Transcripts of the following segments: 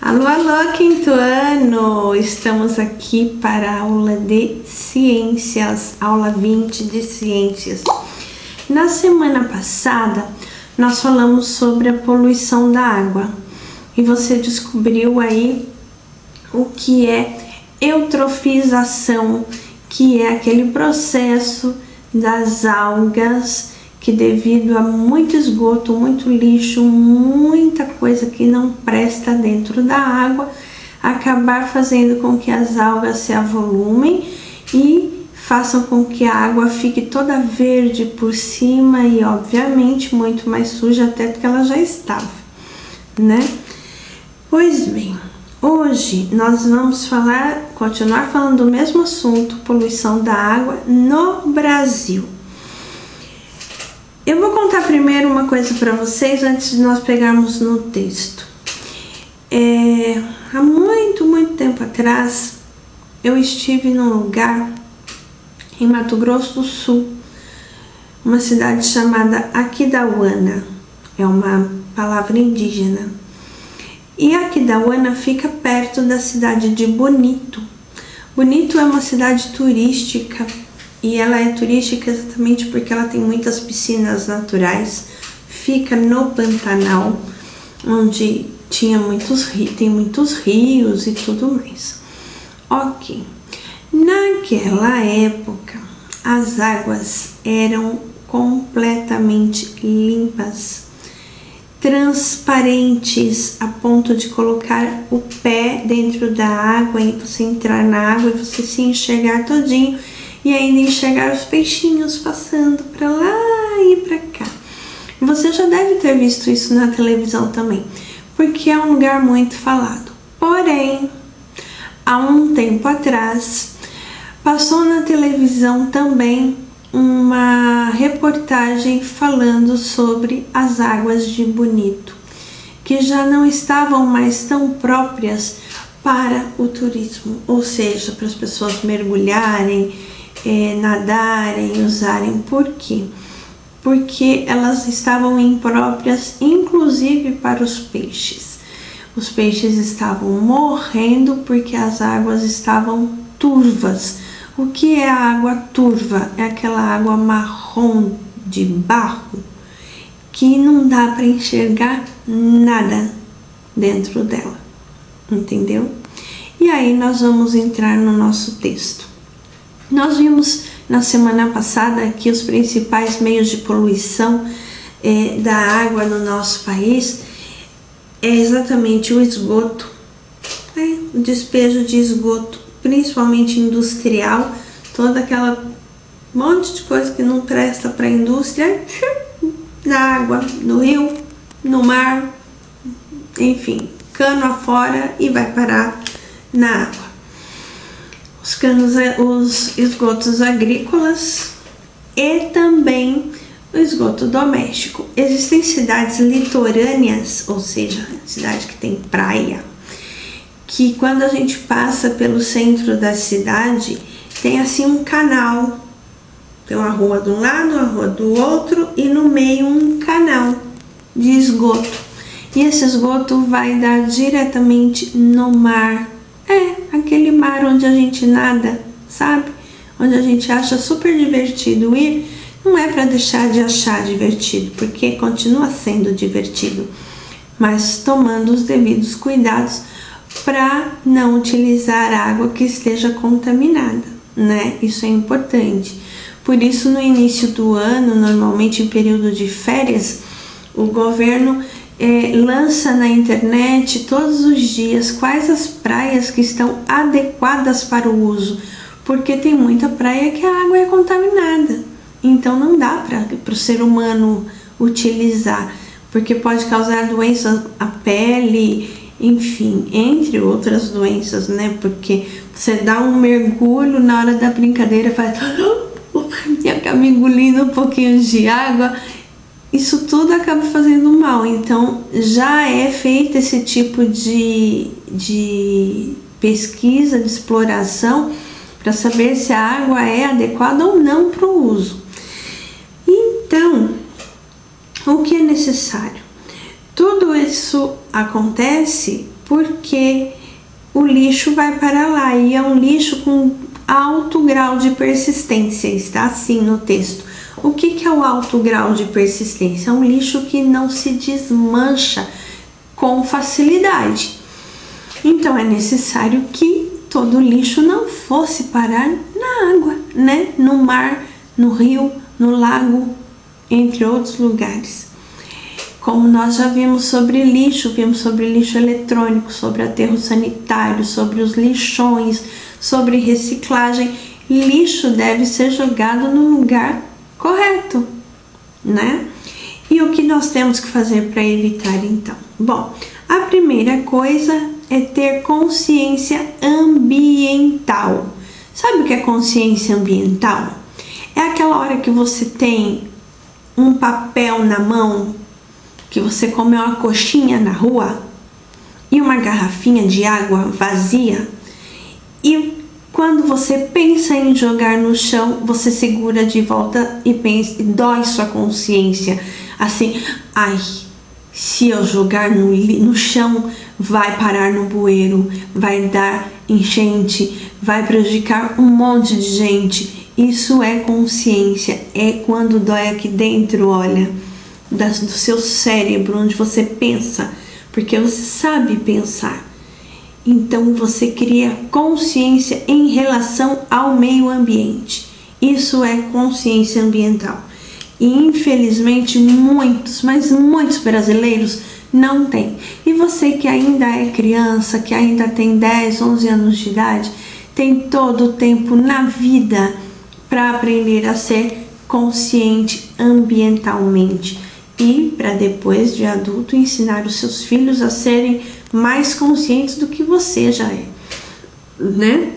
Alô, alô, quinto ano! Estamos aqui para a aula de ciências, aula 20 de ciências. Na semana passada, nós falamos sobre a poluição da água e você descobriu aí o que é eutrofização, que é aquele processo das algas que, devido a muito esgoto, muito lixo, muita coisa que não presta dentro da água, acabar fazendo com que as algas se avolumem e façam com que a água fique toda verde por cima e, obviamente, muito mais suja até do que ela já estava, né? Pois bem, hoje nós vamos continuar falando do mesmo assunto, poluição da água no Brasil. Eu vou contar primeiro uma coisa para vocês antes de nós pegarmos no texto. Há muito tempo atrás, eu estive num lugar em Mato Grosso do Sul, uma cidade chamada Aquidauana, é uma palavra indígena. E Aquidauana fica perto da cidade de Bonito. Bonito é uma cidade turística e ela é turística exatamente porque ela tem muitas piscinas naturais. Fica no Pantanal, onde tem muitos rios e tudo mais. Ok. Naquela época, as águas eram completamente limpas, transparentes, a ponto de colocar o pé dentro da água e você entrar na água e você se enxergar todinho e ainda enxergar os peixinhos passando para lá e para cá. Você já deve ter visto isso na televisão também, porque é um lugar muito falado. Porém, há um tempo atrás, passou na televisão também uma reportagem falando sobre as águas de Bonito, que já não estavam mais tão próprias para o turismo, ou seja, para as pessoas mergulharem, nadarem, usarem. Por quê? Porque elas estavam impróprias, inclusive para os peixes. Os peixes estavam morrendo porque as águas estavam turvas. O que é a água turva? É aquela água marrom de barro que não dá para enxergar nada dentro dela, entendeu? E aí nós vamos entrar no nosso texto. Nós vimos na semana passada que os principais meios de poluição da água no nosso país é exatamente o esgoto, o despejo de esgoto, principalmente industrial, toda aquela monte de coisa que não presta para a indústria, na água, no rio, no mar, enfim, cano afora e vai parar na água. Os esgotos agrícolas e também o esgoto doméstico. Existem cidades litorâneas, ou seja, cidade que tem praia, que quando a gente passa pelo centro da cidade, tem assim um canal. Tem uma rua de um lado, uma rua do outro e no meio um canal de esgoto. E esse esgoto vai dar diretamente no mar. Aquele mar onde a gente nada, sabe? Onde a gente acha super divertido ir. Não é para deixar de achar divertido, porque continua sendo divertido, mas tomando os devidos cuidados para não utilizar água que esteja contaminada, né? Isso é importante. Por isso, no início do ano, normalmente em período de férias, o governo lança na internet todos os dias quais as praias que estão adequadas para o uso, porque tem muita praia que a água é contaminada, então não dá para o ser humano utilizar, porque pode causar doenças à pele, enfim, entre outras doenças, né? Porque você dá um mergulho, na hora da brincadeira faz e acaba engolindo um pouquinho de água. Isso tudo acaba fazendo mal. Então já é feito esse tipo de pesquisa, de exploração, para saber se a água é adequada ou não para o uso. Então, o que é necessário? Tudo isso acontece porque o lixo vai para lá e é um lixo com alto grau de persistência, está assim no texto. O que é o alto grau de persistência? É um lixo que não se desmancha com facilidade. Então é necessário que todo o lixo não fosse parar na água, né? No mar, no rio, no lago, entre outros lugares. Como nós já vimos sobre lixo eletrônico, sobre aterro sanitário, sobre os lixões, sobre reciclagem, lixo deve ser jogado no lugar correto, né? E o que nós temos que fazer para evitar então? Bom, a primeira coisa é ter consciência ambiental. Sabe o que é consciência ambiental? É aquela hora que você tem um papel na mão, que você comeu uma coxinha na rua e uma garrafinha de água vazia, e quando você pensa em jogar no chão, você segura de volta e pensa, e dói sua consciência, assim, ai, se eu jogar no chão, vai parar no bueiro, vai dar enchente, vai prejudicar um monte de gente. Isso é consciência, é quando dói aqui dentro, olha, do seu cérebro, onde você pensa, porque você sabe pensar. Então você cria consciência em relação ao meio ambiente. Isso é consciência ambiental. E infelizmente muitos, mas muitos brasileiros não têm. E você que ainda é criança, que ainda tem 10, 11 anos de idade, tem todo o tempo na vida para aprender a ser consciente ambientalmente. E para depois de adulto ensinar os seus filhos a serem mais conscientes do que você já é, né?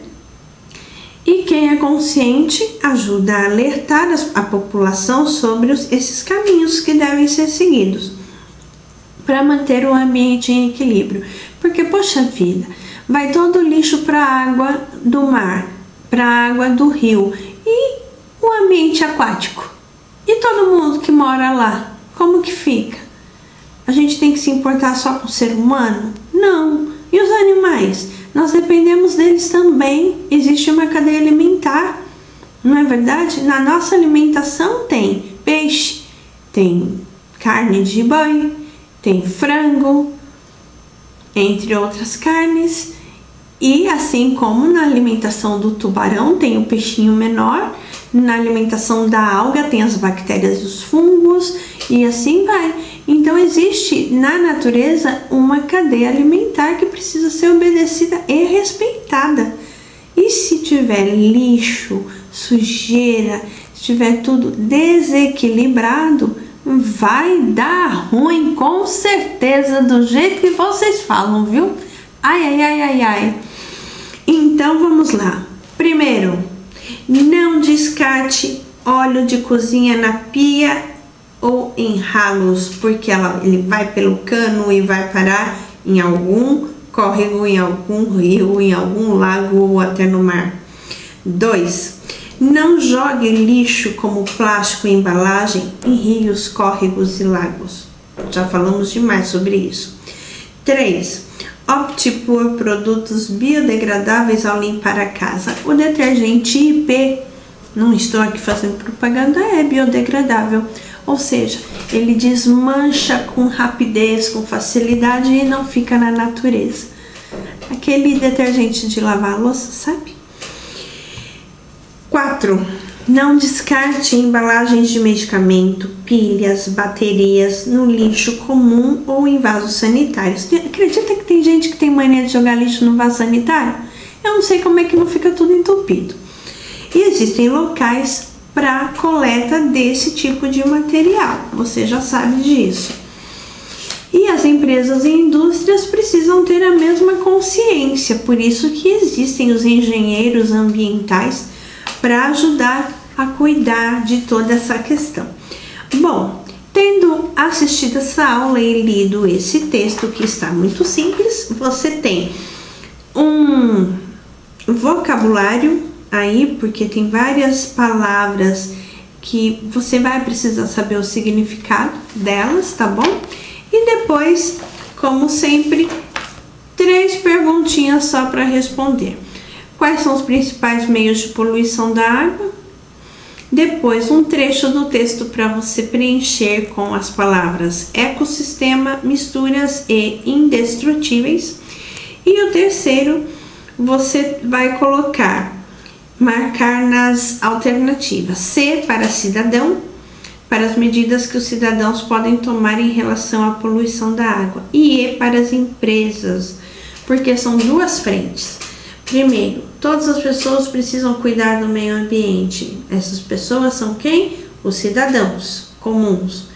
E quem é consciente ajuda a alertar a população sobre esses caminhos que devem ser seguidos para manter o ambiente em equilíbrio. Porque, poxa vida, vai todo o lixo para a água do mar, para a água do rio e o ambiente aquático. E todo mundo que mora lá, como que fica? A gente tem que se importar só com o ser humano? Não. E os animais? Nós dependemos deles também. Existe uma cadeia alimentar, não é verdade? Na nossa alimentação tem peixe, tem carne de boi, tem frango, entre outras carnes. E assim como na alimentação do tubarão tem o peixinho menor, na alimentação da alga tem as bactérias e os fungos, e assim vai. Então existe na natureza uma cadeia alimentar que precisa ser obedecida e respeitada. E se tiver lixo, sujeira, se tiver tudo desequilibrado, vai dar ruim, com certeza, do jeito que vocês falam, viu? Ai, ai, ai, ai, ai. Então vamos lá. Primeiro, não descarte óleo de cozinha na pia ou em ralos, porque ele vai pelo cano e vai parar em algum córrego, em algum rio, em algum lago ou até no mar. 2. Não jogue lixo como plástico e embalagem em rios, córregos e lagos. Já falamos demais sobre isso. 3. Opte por produtos biodegradáveis ao limpar a casa. O detergente IP, não estou aqui fazendo propaganda, é biodegradável. Ou seja, ele desmancha com rapidez, com facilidade e não fica na natureza. Aquele detergente de lavar a louça, sabe? 4. Não descarte embalagens de medicamento, pilhas, baterias no lixo comum ou em vasos sanitários. Acredita que tem gente que tem mania de jogar lixo no vaso sanitário? Eu não sei como é que não fica tudo entupido. E existem locais para coleta desse tipo de material, você já sabe disso. E as empresas e indústrias precisam ter a mesma consciência, por isso que existem os engenheiros ambientais para ajudar a cuidar de toda essa questão. Bom, tendo assistido essa aula e lido esse texto, que está muito simples, você tem um vocabulário aí, porque tem várias palavras que você vai precisar saber o significado delas, tá bom? E depois, como sempre, perguntinhas só para responder. Quais são os principais meios de poluição da água? Depois, um trecho do texto para você preencher com as palavras ecossistema, misturas e indestrutíveis. E o terceiro, você vai marcar nas alternativas. C para cidadão, para as medidas que os cidadãos podem tomar em relação à poluição da água. E E para as empresas, porque são duas frentes. Primeiro, todas as pessoas precisam cuidar do meio ambiente. Essas pessoas são quem? Os cidadãos comuns.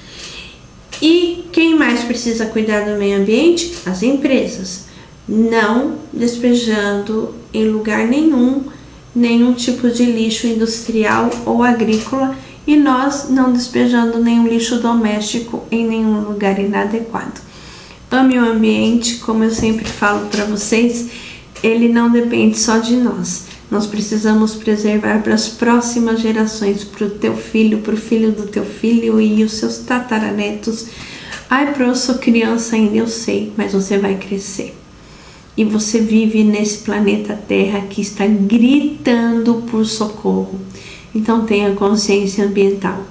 E quem mais precisa cuidar do meio ambiente? As empresas. Não despejando em lugar nenhum tipo de lixo industrial ou agrícola, e nós não despejando nenhum lixo doméstico em nenhum lugar inadequado. Ame o ambiente, como eu sempre falo para vocês, ele não depende só de nós. Nós precisamos preservar para as próximas gerações, para o teu filho, para o filho do teu filho e os seus tataranetos. Ai, eu sou criança ainda, eu sei, mas você vai crescer. E você vive nesse planeta Terra que está gritando por socorro. Então tenha consciência ambiental.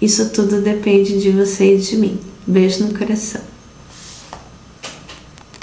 Isso tudo depende de você e de mim. Beijo no coração.